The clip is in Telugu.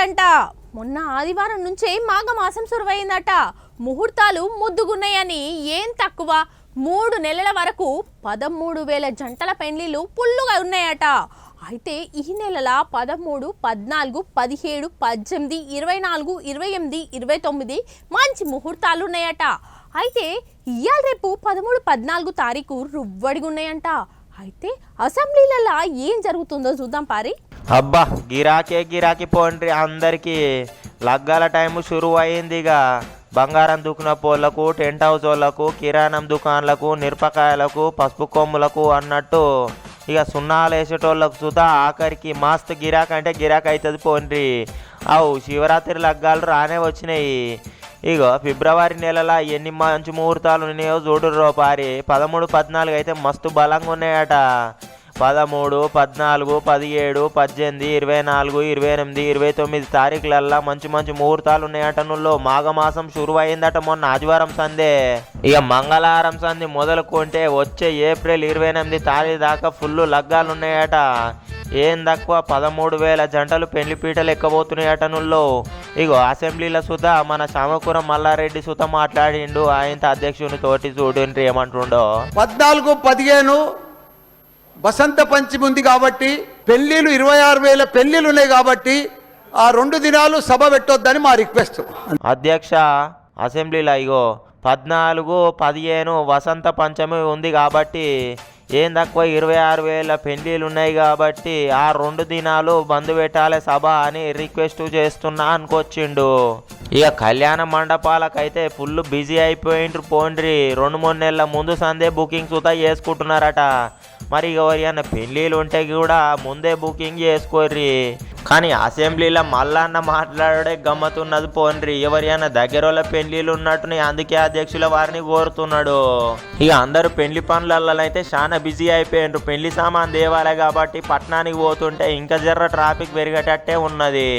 ముహూర్తాలంట. మొన్న ఆదివారం నుంచే మాఘమాసం సురువైందట. ముహూర్తాలు ముద్దుగున్నాయని ఏం తక్కువ 3 నెలల వరకు 13,000 జంటల పెళ్లిళ్ళు పుల్లుగా ఉన్నాయట. అయితే ఈ నెలల 13, 14, 17, 18, 24, 28, 29 మంచి ముహూర్తాలు ఉన్నాయట. అయితే ఇవాళ రేపు 13, 14 తారీఖు రువ్వడిగా ఉన్నాయంట. అయితే అసెంబ్లీలలో ఏం జరుగుతుందో చూద్దాం పారి. అబ్బా గిరాకీ పోండ్రి అందరికీ లగ్గాల టైము షురువు అయిందిగా. బంగారం దుకాణ పోళ్లకు, టెంట్ హౌస్ వాళ్ళకు, కిరాణం దుకాణాలకు, మిరపకాయలకు, పసుపు కొమ్ములకు అన్నట్టు ఇక సున్నాలు వేసేటోళ్ళకు సుధా ఆఖరికి మస్తు గిరాక్ అంటే గిరాక్ అవుతుంది పోండ్రి. అవు శివరాత్రి లగ్గాలు రానే వచ్చినాయి. ఇగో ఫిబ్రవరి నెలలో ఎన్ని మంచి ముహూర్తాలు ఉన్నాయో చూడుర్రో పారి. 13, 14 అయితే మస్తు బలంగా ఉన్నాయట. 13, 14, 17, 18, 24, 28, 29 తారీఖులల్లా మంచి ముహూర్తాలు ఉన్నాయట. నువ్వు మాఘమాసం షురువు అయిందట మొన్న ఆదివారం సందే. ఇక మంగళవారం సంది మొదలుకుంటే వచ్చే ఏప్రిల్ 28 తారీఖు దాకా ఫుల్ లగ్గాలు ఉన్నాయట. ఏం తక్కువ 13,000 జంటలు పెళ్లి పీటలు ఎక్కబోతున్నాయట. నువ్వు ఇగో అసెంబ్లీలో సుధా మన శామకూరం మల్లారెడ్డి సుత మాట్లాడిండు. ఆయన అధ్యక్షుని తోటి చూడండి ఏమంటుండో. 14, 15 వసంత పంచమి ఉంది కాబట్టి పెళ్లిళ్ళు 26,000 పెళ్లిళ్ళు ఉన్నాయి కాబట్టి ఆ 2 దినాలు సభ పెట్టొద్దని మా రిక్వెస్ట్. అధ్యక్ష అసెంబ్లీలో ఇగో 14, 15 వసంత పంచమి ఉంది కాబట్టి ఏం తక్కువ 26,000 పెళ్లిళ్ళు ఉన్నాయి కాబట్టి ఆ 2 దినాలు బంద్ పెట్టాలి సభ అని రిక్వెస్ట్ చేస్తున్నా అనుకొచ్చిండు. ఇక కళ్యాణ మండపాలకైతే ఫుల్ బిజీ అయిపోయిండ్రు పోండ్రి. 2-3 నెలల ముందు సందే బుకింగ్ సుతా చేసుకుంటున్నారట. మరి ఎవరైనా పెళ్ళిళ్ళు ఉంటే కూడా ముందే బుకింగ్ చేసుకోర్రి. కానీ అసెంబ్లీలో మల్లన్న మాట్లాడే గమ్మతున్నది పోండ్రి. ఎవరైనా దగ్గర వాళ్ళ పెళ్లిళ్ళు ఉన్నట్టుని అందుకే అధ్యక్షుల వారిని కోరుతున్నాడు. ఇక అందరూ పెళ్లి పనులలో అయితే చాలా బిజీ అయిపోయిండ్రు. పెళ్లి సామాన్ దేవాలే కాబట్టి పట్టణానికి పోతుంటే ఇంకా జర్ర ట్రాఫిక్ పెరిగేటట్టే ఉన్నది.